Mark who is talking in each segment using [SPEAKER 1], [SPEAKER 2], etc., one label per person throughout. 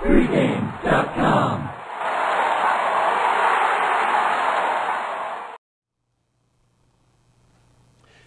[SPEAKER 1] Pregame.com.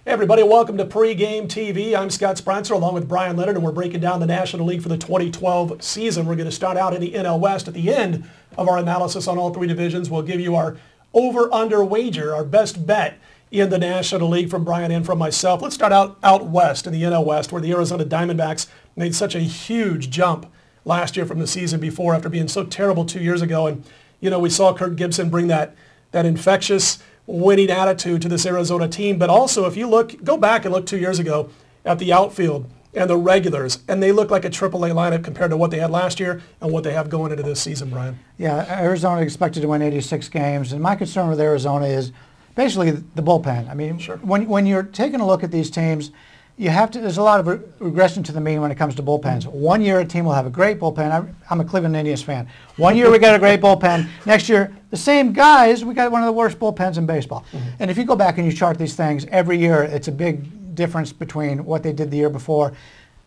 [SPEAKER 2] Hey everybody, welcome to Pregame TV. I'm Scott Spreitzer along with Bryan Leonard, and we're breaking down the National League for the 2012 season. We're going to start out in the NL West. At the end of our analysis on all three divisions, we'll give you our over-under wager, our best bet in the National League from Bryan and from myself. Let's start out west in the NL West, where the Arizona Diamondbacks made such a huge jump last year from the season before after being so terrible 2 years ago. And, you know, we saw Kirk Gibson bring that infectious winning attitude to this Arizona team. But also, if you go back and look 2 years ago at the outfield and the regulars, and they look like a AAA lineup compared to what they had last year and what they have going into this season, Bryan.
[SPEAKER 3] Yeah, Arizona expected to win 86 games, and my concern with Arizona is basically the bullpen. I mean,
[SPEAKER 2] sure.
[SPEAKER 3] when you're taking a look at these teams, there's a lot of regression to the mean when it comes to bullpens. 1 year a team will have a great bullpen. I'm a Cleveland Indians fan. 1 year we got a great bullpen. Next year, the same guys, we got one of the worst bullpens in baseball. Mm-hmm. And if you go back and you chart these things, every year it's a big difference between what they did the year before.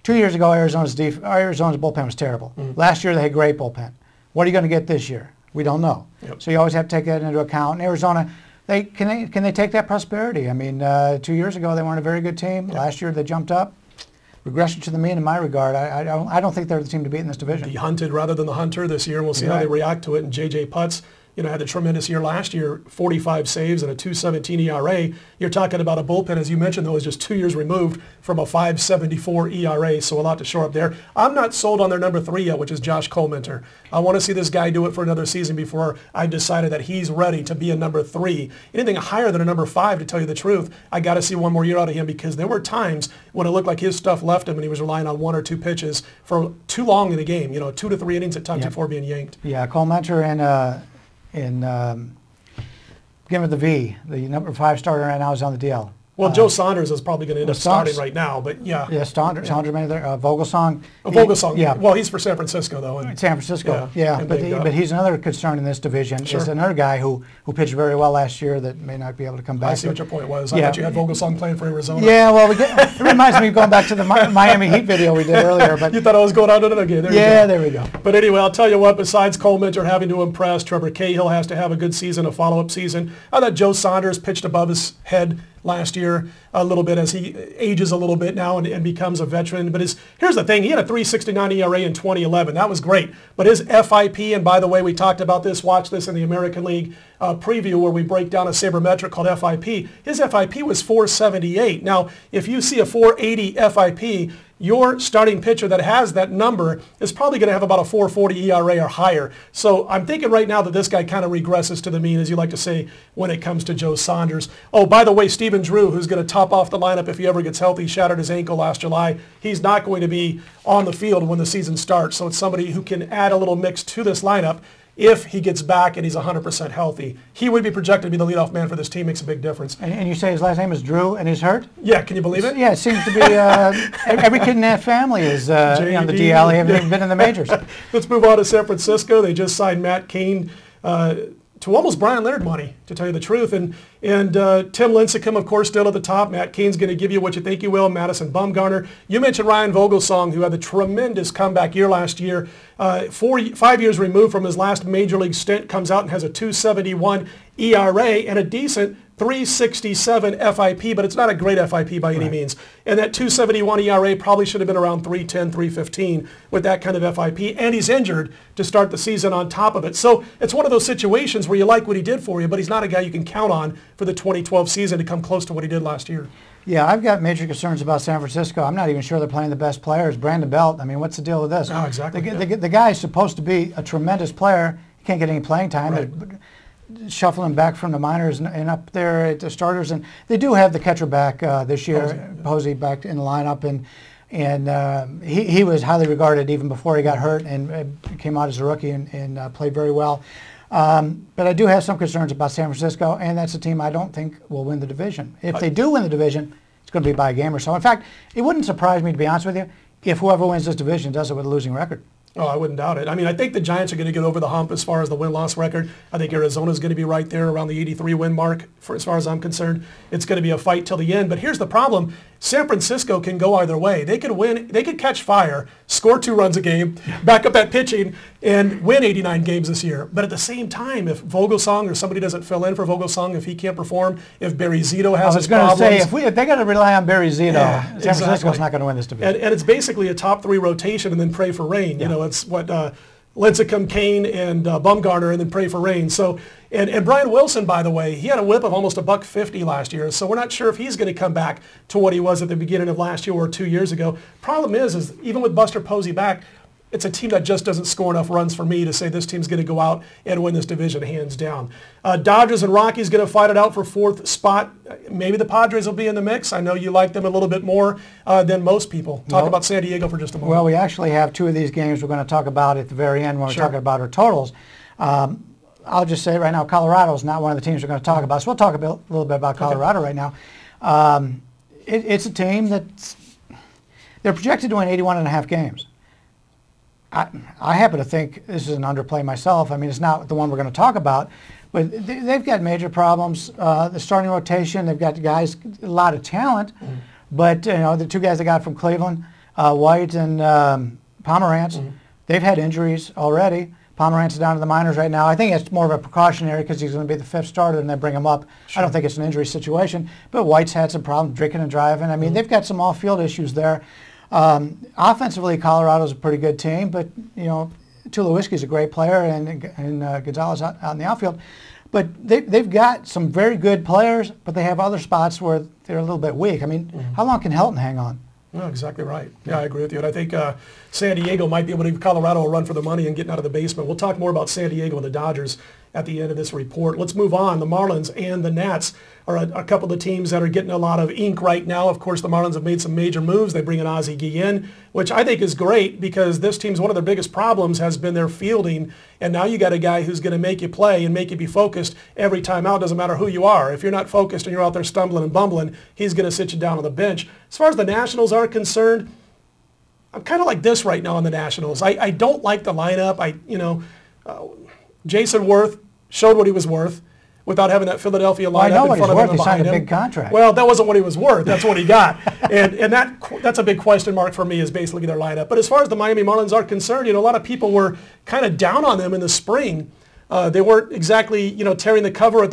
[SPEAKER 3] 2 years ago, Arizona's bullpen was terrible. Mm-hmm. Last year they had a great bullpen. What are you going to get this year? We don't know. Yep. So you always have to take that into account. And Arizona, can they take that prosperity? I mean, 2 years ago they weren't a very good team. Yep. Last year they jumped up. Regression to the mean in my regard. I don't think they're the team to beat in this division.
[SPEAKER 2] The hunted rather than the hunter this year, and we'll see how they react to it. And J.J. Putz, had a tremendous year last year, 45 saves and a 2.17 ERA. You're talking about a bullpen, as you mentioned, though, is just 2 years removed from a 5.74 ERA, so a lot to shore up there. I'm not sold on their number 3 yet, which is Josh Coleminter. I want to see this guy do it for another season before I've decided that he's ready to be a number 3. Anything higher than a number 5, to tell you the truth, I got to see one more year out of him, because there were times when it looked like his stuff left him and he was relying on 1 or 2 pitches for too long in the game, 2 to 3 innings at times before being yanked.
[SPEAKER 3] Yeah, Coleminter begin with the V. The number 5 starter right now is on the DL.
[SPEAKER 2] Well, Joe Saunders is probably going to end up starting right now, but yeah.
[SPEAKER 3] Yeah, Saunders made there. Vogelsong.
[SPEAKER 2] Vogelsong, yeah. Well, he's for San Francisco, though.
[SPEAKER 3] San Francisco, yeah. But he's another concern in this division. Sure. He's another guy who pitched very well last year that may not be able to come back.
[SPEAKER 2] I see what your point was. I thought you had Vogelsong playing for Arizona.
[SPEAKER 3] Yeah, well, it reminds me of going back to the Miami Heat video we did earlier. But
[SPEAKER 2] you thought I was going out to another game.
[SPEAKER 3] There we go.
[SPEAKER 2] But anyway, I'll tell you what, besides Coleminter having to impress, Trevor Cahill has to have a good season, a follow-up season. I thought Joe Saunders pitched above his head last year a little bit as he ages a little bit now and becomes a veteran. But here's the thing. He had a 3.69 ERA in 2011. That was great. But his FIP, and by the way, we talked about this, watch this in the American League preview where we break down a sabermetric called FIP. His FIP was 478. Now, if you see a 480 FIP, your starting pitcher that has that number is probably going to have about a 4.40 ERA or higher. So I'm thinking right now that this guy kind of regresses to the mean, as you like to say, when it comes to Joe Saunders. Oh, by the way, Stephen Drew, who's going to top off the lineup if he ever gets healthy, shattered his ankle last July. He's not going to be on the field when the season starts. So it's somebody who can add a little mix to this lineup if he gets back and he's 100% healthy. He would be projected to be the leadoff man for this team. Makes a big difference.
[SPEAKER 3] And you say his last name is Drew and he's hurt?
[SPEAKER 2] Yeah, can you believe it?
[SPEAKER 3] Yeah, it seems to be every kid in that family is on the DL. They haven't even been in the majors.
[SPEAKER 2] Let's move on to San Francisco. They just signed Matt Cain to almost Bryan Leonard money, to tell you the truth. And Tim Lincecum, of course, still at the top. Matt Cain's going to give you what you think he will. Madison Bumgarner. You mentioned Ryan Vogelsong, who had the tremendous comeback year last year. 5 years removed from his last major league stint, comes out and has a 2.71 ERA and a decent 3.67 FIP, but it's not a great FIP by any means. And that 2.71 ERA probably should have been around 3.10, 3.15 with that kind of FIP. And he's injured to start the season on top of it. So it's one of those situations where you like what he did for you, but he's not a guy you can count on for the 2012 season to come close to what he did last year.
[SPEAKER 3] Yeah, I've got major concerns about San Francisco. I'm not even sure they're playing the best players. Brandon Belt, I mean, what's the deal with this?
[SPEAKER 2] Oh, exactly.
[SPEAKER 3] The guy's supposed to be a tremendous player. He can't get any playing time. Right. Shuffling back from the minors and up there at the starters. And they do have the catcher back this year, Posey back in the lineup. And he was highly regarded even before he got hurt and came out as a rookie and played very well. But I do have some concerns about San Francisco, and that's a team I don't think will win the division. If they do win the division, it's going to be by a game or so. In fact, it wouldn't surprise me, to be honest with you, if whoever wins this division does it with a losing record.
[SPEAKER 2] Oh, I wouldn't doubt it. I mean, I think the Giants are going to get over the hump as far as the win-loss record. I think Arizona's going to be right there around the 83 win mark, as far as I'm concerned. It's going to be a fight till the end. But here's the problem. San Francisco can go either way. They could win. They could catch fire, score 2 runs a game, back up that pitching, and win 89 games this year. But at the same time, if Vogelsong or somebody doesn't fill in for Vogelsong, if he can't perform, if Barry Zito has his problems.
[SPEAKER 3] I was going to say, if they got to rely on Barry Zito, San Francisco's not going to win this division.
[SPEAKER 2] And it's basically a top 3 rotation and then pray for rain. You know, it's what Lincecum, Kane, and Bumgarner, and then pray for rain. So, and Brian Wilson, by the way, he had a whip of almost $150 last year. So we're not sure if he's going to come back to what he was at the beginning of last year or 2 years ago. Problem is even with Buster Posey back, it's a team that just doesn't score enough runs for me to say this team's going to go out and win this division hands down. Dodgers and Rockies going to fight it out for 4th spot. Maybe the Padres will be in the mix. I know you like them a little bit more than most people. Talk about San Diego for just a moment.
[SPEAKER 3] Well, we actually have 2 of these games we're going to talk about at the very end when we're talking about our totals. I'll just say right now, Colorado is not one of the teams we're going to talk about. So we'll talk a little bit about Colorado right now. It's a team they're projected to win 81.5 games. I happen to think this is an underplay myself. I mean, it's not the one we're going to talk about, but they've got major problems. The starting rotation, they've got guys, a lot of talent, but you know, the 2 guys they got from Cleveland, White and Pomerantz, they've had injuries already. Pomerantz is down to the minors right now. I think it's more of a precautionary because he's going to be the 5th starter and they bring him up. I don't think it's an injury situation, but White's had some problems drinking and driving. I mean, they've got some off-field issues there. Offensively, Colorado's a pretty good team, but you know, Tulowitzki's a great player, and Gonzalez out in the outfield. But they've got some very good players, but they have other spots where they're a little bit weak. I mean, how long can Helton hang on?
[SPEAKER 2] No, exactly right. Yeah, I agree with you. And I think San Diego might be able to give Colorado a run for the money and getting out of the basement. We'll talk more about San Diego and the Dodgers at the end of this report. Let's move on. The Marlins and the Nats are a couple of the teams that are getting a lot of ink right now. Of course, the Marlins have made some major moves. They bring in Ozzie Guillen, which I think is great because this team's one of their biggest problems has been their fielding. And now you got a guy who's going to make you play and make you be focused every time out. Doesn't matter who you are. If you're not focused and you're out there stumbling and bumbling, he's going to sit you down on the bench. As far as the Nationals are concerned, I'm kind of like this right now on the Nationals. I don't like the lineup. Jason Worth showed what he was worth without having that Philadelphia lineup in front of him and behind him.
[SPEAKER 3] He signed a big contract.
[SPEAKER 2] Well, that wasn't what he was worth. That's what he got. and that's a big question mark for me is basically their lineup. But as far as the Miami Marlins are concerned, a lot of people were kind of down on them in the spring. They weren't exactly, tearing the cover off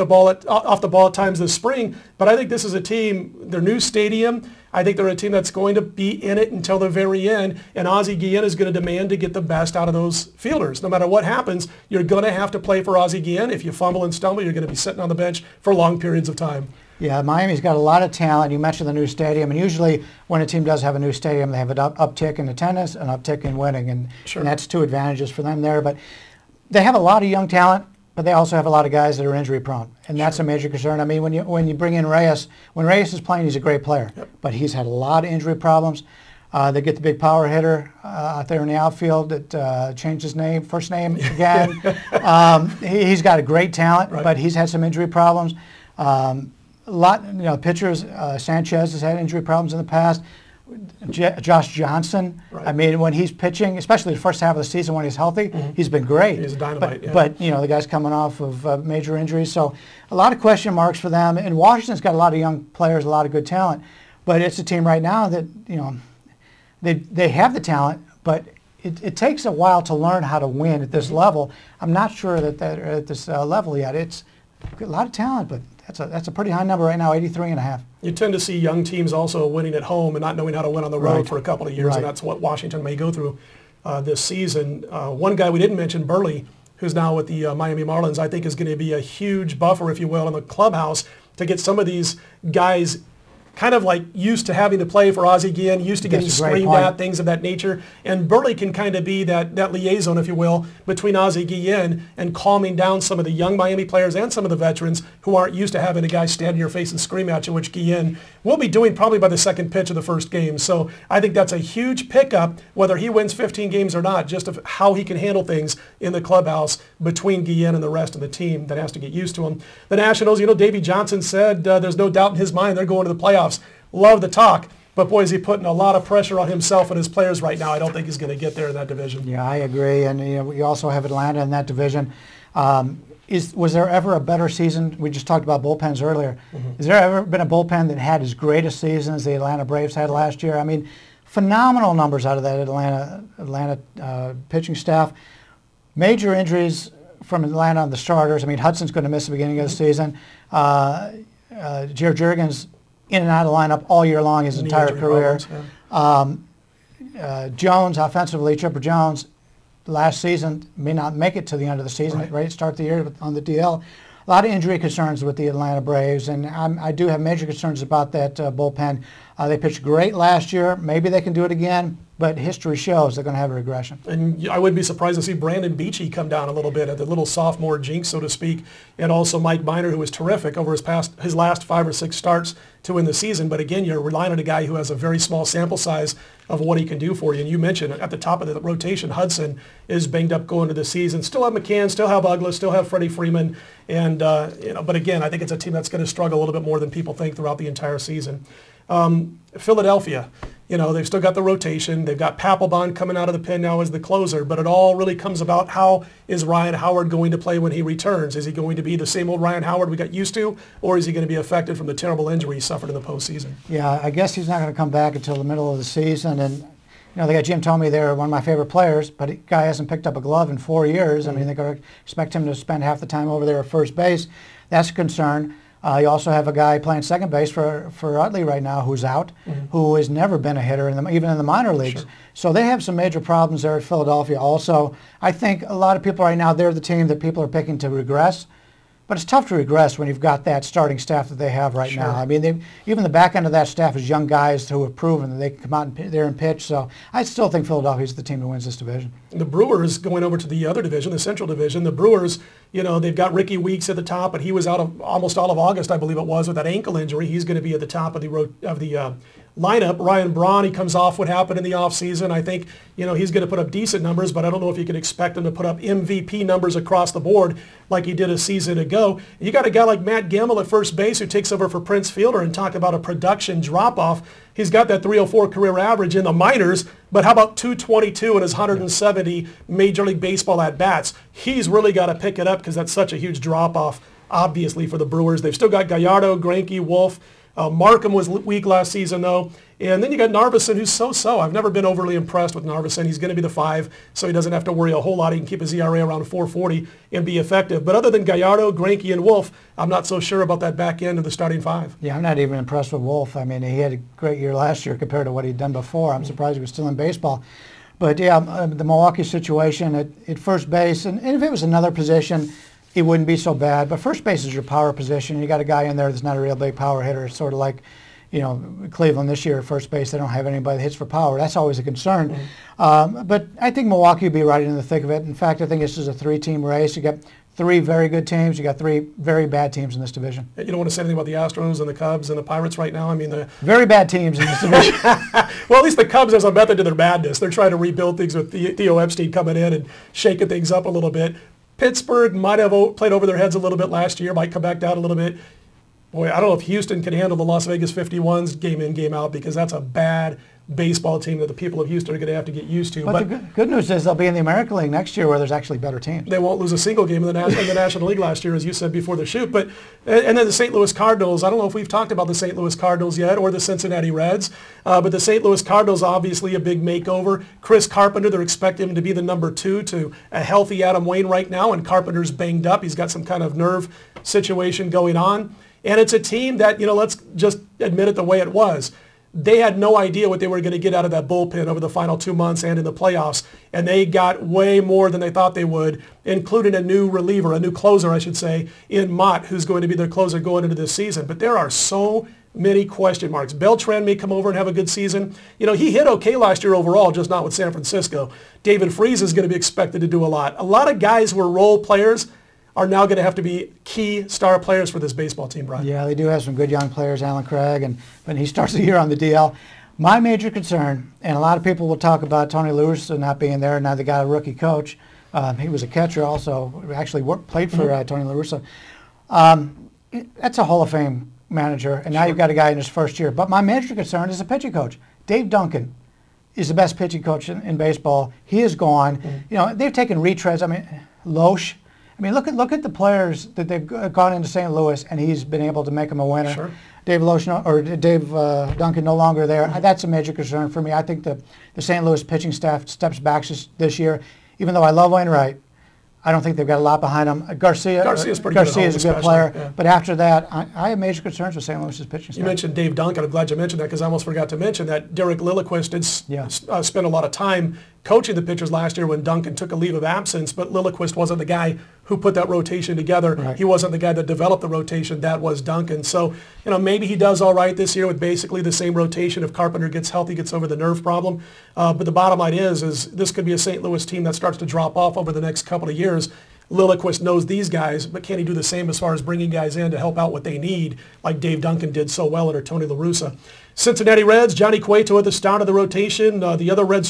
[SPEAKER 2] the ball at times this spring. But I think this is a team, their new stadium, I think they're a team that's going to be in it until the very end. And Ozzie Guillen is going to demand to get the best out of those fielders. No matter what happens, you're going to have to play for Ozzie Guillen. If you fumble and stumble, you're going to be sitting on the bench for long periods of time.
[SPEAKER 3] Yeah, Miami's got a lot of talent. You mentioned the new stadium, and usually when a team does have a new stadium, they have an uptick in attendance, an uptick in winning, and that's 2 advantages for them there. But they have a lot of young talent, but they also have a lot of guys that are injury prone, and that's a major concern. I mean, when you bring in Reyes, when Reyes is playing, he's a great player, but he's had a lot of injury problems. They get the big power hitter out there in the outfield that changed his first name again. He's got a great talent, but he's had some injury problems. Pitchers, Sanchez has had injury problems in the past. Josh Johnson, I mean, when he's pitching, especially the first half of the season when he's healthy, he's been great.
[SPEAKER 2] He's a dynamite,
[SPEAKER 3] but the guy's coming off of major injuries, so a lot of question marks for them. And Washington's got a lot of young players, a lot of good talent, but it's a team right now that, they have the talent, but it takes a while to learn how to win at this level. I'm not sure that they're at this level yet. It's a lot of talent, but that's a pretty high number right now, 83.5.
[SPEAKER 2] You tend to see young teams also winning at home and not knowing how to win on the road for a couple of years, and that's what Washington may go through this season. One guy we didn't mention, Burley, who's now with the Miami Marlins, I think is going to be a huge buffer, if you will, in the clubhouse to get some of these guys kind of like used to having to play for Ozzie Guillen, used to getting screamed at, things of that nature. And Burley can kind of be that liaison, if you will, between Ozzie Guillen and calming down some of the young Miami players and some of the veterans who aren't used to having a guy stand in your face and scream at you, which Guillen will be doing probably by the second pitch of the first game. So I think that's a huge pickup, whether he wins 15 games or not, just of how he can handle things in the clubhouse between Guillen and the rest of the team that has to get used to him. The Nationals, Davey Johnson said there's no doubt in his mind they're going to the playoffs. Love the talk. But boy, is he putting a lot of pressure on himself and his players right now. I don't think he's going to get there in that division.
[SPEAKER 3] Yeah, I agree. And we also have Atlanta in that division. Was there ever a better season? We just talked about bullpens earlier. Has there ever been a bullpen that had as great a season as the Atlanta Braves had last year? I mean, phenomenal numbers out of that Atlanta pitching staff. Major injuries from Atlanta on the starters. I mean, Hudson's going to miss the beginning of the season. Jared Jurgens in and out of the lineup all year long his entire career. Jones, offensively, Chipper Jones, last season may not make it to the end of the season, right? Start the year on the DL. A lot of injury concerns with the Atlanta Braves, and I do have major concerns about that bullpen. They pitched great last year. Maybe they can do it again, but history shows they're going to have a regression.
[SPEAKER 2] And I wouldn't be surprised to see Brandon Beachy come down a little bit at the little sophomore jinx, so to speak, and also Mike Minor, who was terrific over his last 5 or 6 starts to win the season. But again, you're relying on a guy who has a very small sample size of what he can do for you. And you mentioned at the top of the rotation, Hudson is banged up going into the season. Still have McCann, still have Uggla, still have Freddie Freeman, and but again, I think it's a team that's going to struggle a little bit more than people think throughout the entire season. Philadelphia, they've still got the rotation. They've got Papelbon coming out of the pen now as the closer, but it all really comes about how is Ryan Howard going to play when he returns? Is he going to be the same old Ryan Howard we got used to, or is he going to be affected from the terrible injury he suffered in the postseason?
[SPEAKER 3] Yeah, I guess he's not going to come back until the middle of the season, and they got Jim Thome there, one of my favorite players, but the guy hasn't picked up a glove in 4 years. I mean, they're going to expect him to spend half the time over there at first base. That's a concern. You also have a guy playing second base for Utley right now who's out, who has never been a hitter, even in the minor leagues. Sure. So they have some major problems there at Philadelphia also. I think a lot of people right now, they're the team that people are picking to regress. But it's tough to regress when you've got that starting staff that they have right now. I mean, even the back end of that staff is young guys who have proven that they can come out there and pitch. So I still think Philadelphia's the team that wins this division.
[SPEAKER 2] The Brewers, going over to the other division, the Central Division, the Brewers, they've got Ricky Weeks at the top, but he was out of almost all of August, I believe it was, with that ankle injury. He's going to be at the top of the lineup. Ryan Braun, he comes off what happened in the offseason. I think, he's going to put up decent numbers, but I don't know if you can expect him to put up MVP numbers across the board like he did a season ago. You got a guy like Matt Gemmell at first base who takes over for Prince Fielder, and talk about a production drop-off. He's got that 304 career average in the minors, but how about 222 in his 170 Major League Baseball at-bats? He's really got to pick it up because that's such a huge drop-off, obviously, for the Brewers. They've still got Gallardo, Greinke, Wolf. Markham was weak last season, though. And then you got Narveson, who's so-so. I've never been overly impressed with Narveson. He's going to be the 5, so he doesn't have to worry a whole lot. He can keep his ERA around 4.40 and be effective. But other than Gallardo, Greinke, and Wolf, I'm not so sure about that back end of the starting 5.
[SPEAKER 3] Yeah, I'm not even impressed with Wolf. I mean, he had a great year last year compared to what he'd done before. I'm surprised he was still in baseball. But, yeah, the Milwaukee situation at first base, and if it was another position, it wouldn't be so bad. But first base is your power position. You got a guy in there that's not a real big power hitter. It's sort of like, Cleveland this year at first base. They don't have anybody that hits for power. That's always a concern. But I think Milwaukee will be right in the thick of it. In fact, I think this is a 3-team race. You got 3 very good teams. You got 3 very bad teams in this division.
[SPEAKER 2] You don't want to say anything about the Astros and the Cubs and the Pirates right now? I mean, the
[SPEAKER 3] very bad teams in this division.
[SPEAKER 2] Well, at least the Cubs, there's a method to their madness. They're trying to rebuild things with Theo Epstein coming in and shaking things up a little bit. Pittsburgh might have played over their heads a little bit last year, might come back down a little bit. Boy, I don't know if Houston can handle the Las Vegas 51s game in, game out, because that's a bad baseball team that the people of Houston are going to have to get used to.
[SPEAKER 3] But the good news is they'll be in the American League next year where there's actually better teams.
[SPEAKER 2] They won't lose a single game in the National League last year, as you said before the shoot. But and then the St. Louis Cardinals, I don't know if we've talked about the St. Louis Cardinals yet, or the Cincinnati Reds, but the St. Louis Cardinals, obviously a big makeover. Chris Carpenter, they're expecting him to be the number 2 to a healthy Adam Wayne right now, and Carpenter's banged up. He's got some kind of nerve situation going on. And it's a team that, let's just admit it the way it was. They had no idea what they were going to get out of that bullpen over the final 2 months and in the playoffs, and they got way more than they thought they would, including a new reliever, a new closer, I should say, in Mott, who's going to be their closer going into this season. But there are so many question marks. Beltran may come over and have a good season. He hit okay last year overall, just not with San Francisco. David Freese is going to be expected to do a lot. A lot of guys who are role players are now going to have to be key star players for this baseball team, Brian.
[SPEAKER 3] Yeah, they do have some good young players, Alan Craig, and when he starts the year on the DL. My major concern, and a lot of people will talk about Tony La Russa not being there, now they got a rookie coach. He was a catcher also, actually played for Tony La Russa. That's a Hall of Fame manager, and now you've got a guy in his first year. But my major concern is the pitching coach. Dave Duncan is the best pitching coach in baseball. He is gone. You know, they've taken retreads. I mean, Loesch. I mean, look at the players that they've gone into St. Louis, and he's been able to make them a winner.
[SPEAKER 2] Sure.
[SPEAKER 3] Dave Duncan no longer there. That's a major concern for me. I think the St. Louis pitching staff steps back this year. Even though I love Wainwright, I don't think they've got a lot behind them. Garcia's
[SPEAKER 2] pretty good
[SPEAKER 3] is a good player, but after that, I have major concerns with St. Louis's pitching staff.
[SPEAKER 2] You mentioned Dave Duncan. I'm glad you mentioned that because I almost forgot to mention that Derek Lilliquist did spend a lot of time coaching the pitchers last year when Duncan took a leave of absence, but Lilliquist wasn't the guy who put that rotation together.
[SPEAKER 3] Right.
[SPEAKER 2] He wasn't the guy that developed the rotation. That was Duncan. So, you know, maybe he does all right this year with basically the same rotation if Carpenter gets healthy, gets over the nerve problem. But the bottom line is this could be a St. Louis team that starts to drop off over the next couple of years. Lilliquist knows these guys, but can he do the same as far as bringing guys in to help out what they need, like Dave Duncan did so well under Tony La Russa? Cincinnati Reds, Johnny Cueto at the start of the rotation. The other Reds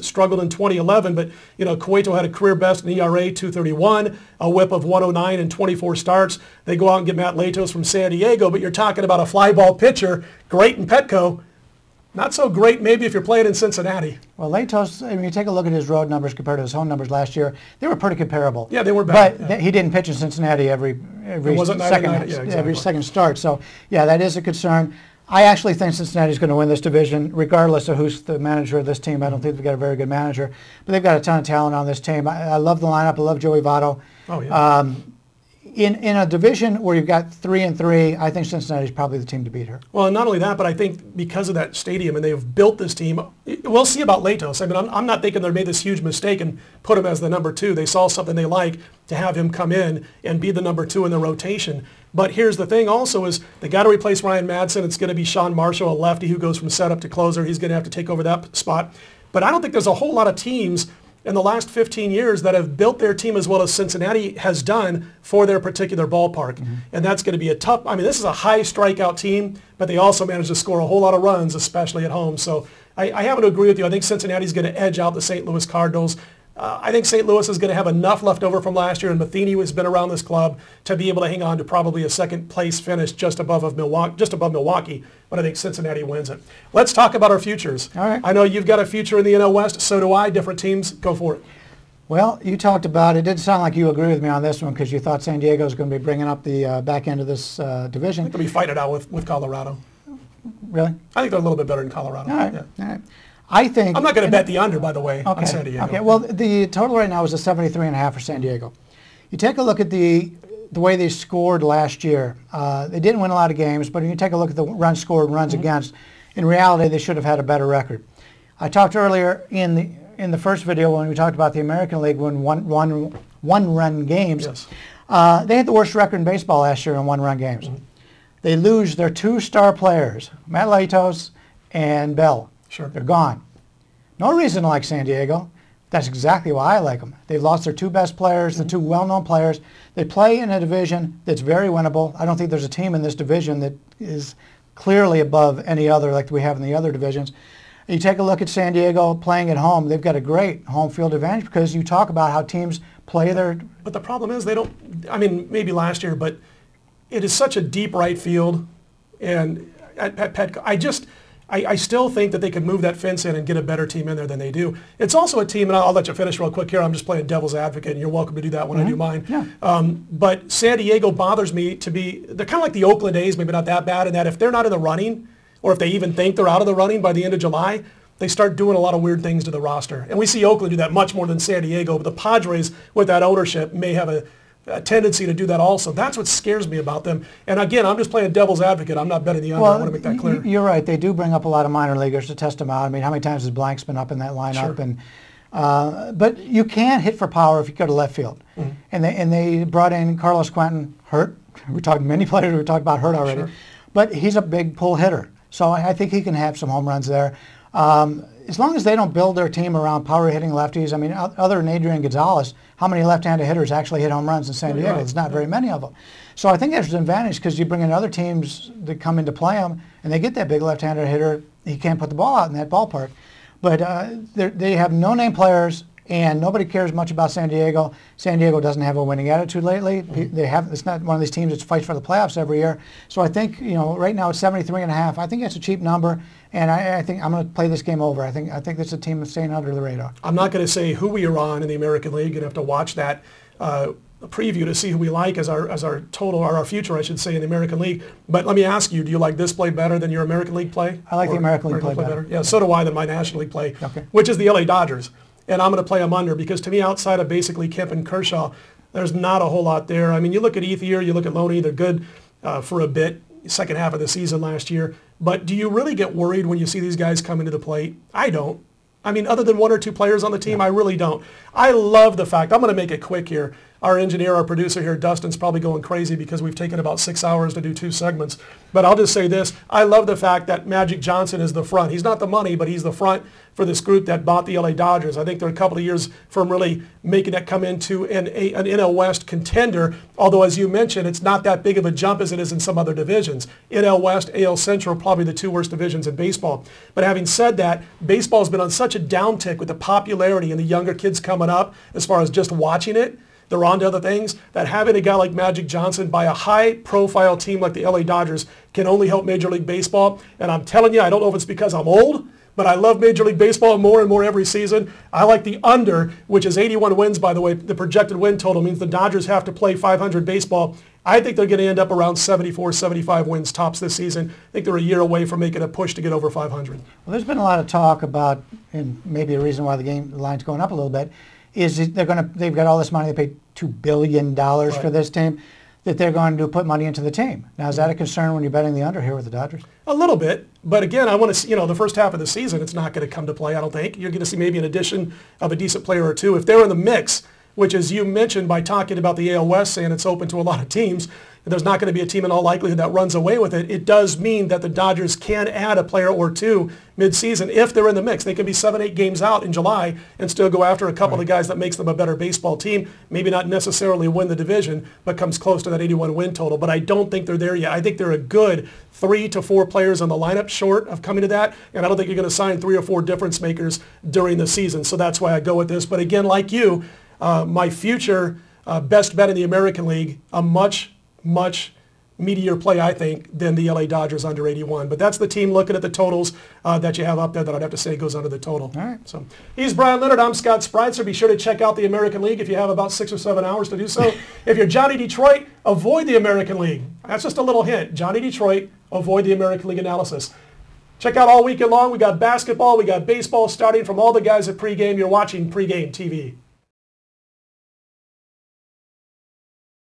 [SPEAKER 2] struggled in 2011, but you know Cueto had a career best in ERA 2.31, a WHIP of 109 in 24 starts. They go out and get Matt Latos from San Diego, but you're talking about a fly ball pitcher, great in Petco. Not so great maybe if you're playing in Cincinnati.
[SPEAKER 3] Well, Latos, when you take a look at his road numbers compared to his home numbers last year, they were pretty comparable.
[SPEAKER 2] Yeah, they were bad.
[SPEAKER 3] But he didn't pitch in Cincinnati every second start. So, yeah, that is a concern. I actually think Cincinnati's going to win this division, regardless of who's the manager of this team. I don't think they've got a very good manager. But they've got a ton of talent on this team. I love the lineup. I love Joey Votto.
[SPEAKER 2] Oh, yeah.
[SPEAKER 3] In a division where you've got 3-3, I think Cincinnati's probably the team to beat here.
[SPEAKER 2] Well, and not only that, but I think because of that stadium and they've built this team, we'll see about Latos. I mean, I'm not thinking they made this huge mistake and put him as the number 2. They saw something they like to have him come in and be the number 2 in the rotation. But here's the thing also is they got to replace Ryan Madsen. It's going to be Sean Marshall, a lefty who goes from setup to closer. He's going to have to take over that spot. But I don't think there's a whole lot of teams in the last 15 years that have built their team as well as Cincinnati has done for their particular ballpark. And that's going to be a tough, I mean, this is a high strikeout team, but they also manage to score a whole lot of runs, especially at home. So I happen to agree with you. I think Cincinnati's going to edge out the St. Louis Cardinals. I think St. Louis is going to have enough left over from last year, and Matheny has been around this club to be able to hang on to probably a second place finish just above Milwaukee. But I think Cincinnati wins it. Let's talk about our futures.
[SPEAKER 3] All right.
[SPEAKER 2] I know you've got a future in the NL West. So do I. Different teams. Go for it.
[SPEAKER 3] Well, you talked about it. It didn't sound like you agree with me on this one because you thought San Diego was going to be bringing up the back end of this division.
[SPEAKER 2] I think they'll be fighting it out with Colorado.
[SPEAKER 3] Really?
[SPEAKER 2] I think they're a little bit better than Colorado.
[SPEAKER 3] All right.
[SPEAKER 2] Yeah.
[SPEAKER 3] All right. I think
[SPEAKER 2] I'm not going to bet the under, by the way, on San Diego.
[SPEAKER 3] Okay. Well, the total right now is a 73.5 for San Diego. You take a look at the way they scored last year. They didn't win a lot of games, but when you take a look at the runs scored and runs against, in reality, they should have had a better record. I talked earlier in the first video when we talked about the American League when one-run games.
[SPEAKER 2] Yes.
[SPEAKER 3] They had the worst record in baseball last year in one-run games. They lose their 2 star players, Matt Latos and Bell.
[SPEAKER 2] Sure.
[SPEAKER 3] They're gone. No reason to like San Diego. That's exactly why I like them. They've lost their 2 best players, the 2 well-known players. They play in a division that's very winnable. I don't think there's a team in this division that is clearly above any other like we have in the other divisions. You take a look at San Diego playing at home. They've got a great home field advantage because you talk about how teams play their...
[SPEAKER 2] But the problem is they don't, I mean, maybe last year, but it is such a deep right field. And at Petco, I still think that they could move that fence in and get a better team in there than they do. It's also a team, and I'll let you finish real quick here. I'm just playing devil's advocate, and you're welcome to do that when I do mine.
[SPEAKER 3] Yeah.
[SPEAKER 2] But San Diego bothers me to be, they're kind of like the Oakland A's, maybe not that bad, in that if they're not in the running, or if they even think they're out of the running by the end of July, they start doing a lot of weird things to the roster. And we see Oakland do that much more than San Diego, but the Padres, with that ownership, may have a tendency to do that also. That's what scares me about them. And again, I'm just playing devil's advocate. I'm not betting the under. I want to make that clear.
[SPEAKER 3] You're right. They do bring up a lot of minor leaguers to test them out. I mean, how many times has Blank's been up in that lineup?
[SPEAKER 2] Sure.
[SPEAKER 3] And but you can't hit for power if you go to left field. And they brought in Carlos Quentin, hurt. We talked many players. We talked about hurt already.
[SPEAKER 2] Sure.
[SPEAKER 3] But he's a big pull hitter. So I think he can have some home runs there. As long as they don't build their team around power-hitting lefties, I mean, other than Adrian Gonzalez, how many left-handed hitters actually hit home runs in San Diego? There's not very many of them. So I think there's an advantage because you bring in other teams that come in to play them, and they get that big left-handed hitter. He can't put the ball out in that ballpark. But they have no-name players, And nobody cares much about San Diego. San Diego doesn't have a winning attitude lately. They have. It's not one of these teams that fights for the playoffs every year. So I think, right now it's 73.5. I think that's a cheap number, and I think I'm going to play this game over. I think this is a team that's staying under the radar.
[SPEAKER 2] I'm not going to say who we are on in the American League. You're going to have to watch that preview to see who we like as our total, or our future, I should say, in the American League. But let me ask you, do you like this play better than your American League play?
[SPEAKER 3] I like the American League play better.
[SPEAKER 2] Yeah, so do I than my National League play, which is the LA Dodgers. And I'm going to play them under because, to me, outside of basically Kemp and Kershaw, there's not a whole lot there. I mean, you look at Ethier, you look at Loney, they're good for a bit, second half of the season last year. But do you really get worried when you see these guys come into the plate? I don't. I mean, other than one or two players on the team, I really don't. I love the fact, I'm going to make it quick here. Our engineer, our producer here, Dustin's probably going crazy because we've taken about 6 hours to do 2 segments. But I'll just say this. I love the fact that Magic Johnson is the front. He's not the money, but he's the front for this group that bought the LA Dodgers. I think they're a couple of years from really making it come into an NL West contender, although, as you mentioned, it's not that big of a jump as it is in some other divisions. NL West, AL Central, probably the 2 worst divisions in baseball. But having said that, baseball's been on such a downtick with the popularity and the younger kids coming up as far as just watching it. They're on to other things, that having a guy like Magic Johnson by a high-profile team like the LA Dodgers can only help Major League Baseball. And I'm telling you, I don't know if it's because I'm old, but I love Major League Baseball more and more every season. I like the under, which is 81 wins, by the way. The projected win total means the Dodgers have to play 500 baseball. I think they're going to end up around 74, 75 wins tops this season. I think they're a year away from making a push to get over 500.
[SPEAKER 3] Well, there's been a lot of talk about, and maybe a reason why the line's going up a little bit, is they've got all this money. They paid $2 billion for this team, that they're going to put money into the team. Now, is that a concern when you're betting the under here with the Dodgers?
[SPEAKER 2] A little bit. But again, I want to see, the first half of the season, it's not going to come to play, I don't think. You're going to see maybe an addition of a decent player or two. If they're in the mix, which, as you mentioned by talking about the AL West, saying it's open to a lot of teams, there's not going to be a team in all likelihood that runs away with it. It does mean that the Dodgers can add a player or two midseason if they're in the mix. They can be 7-8 games out in July and still go after a couple of guys that makes them a better baseball team. Maybe not necessarily win the division, but comes close to that 81 win total. But I don't think they're there yet. I think they're a good 3 to 4 players on the lineup short of coming to that, and I don't think you're going to sign 3 or 4 difference makers during the season. So that's why I go with this. But again, like you, my future best bet in the American League, a much meatier play, I think, than the LA Dodgers under 81. But that's the team looking at the totals that you have up there that I'd have to say goes under the total.
[SPEAKER 3] All right.
[SPEAKER 2] So he's Brian Leonard. I'm Scott Spreitzer. Be sure to check out the American League if you have about 6 or 7 hours to do so. If you're Johnny Detroit, avoid the American League. That's just a little hint. Johnny Detroit, avoid the American League analysis. Check out all weekend long. We got basketball. We got baseball starting from all the guys at Pregame. You're watching Pregame TV.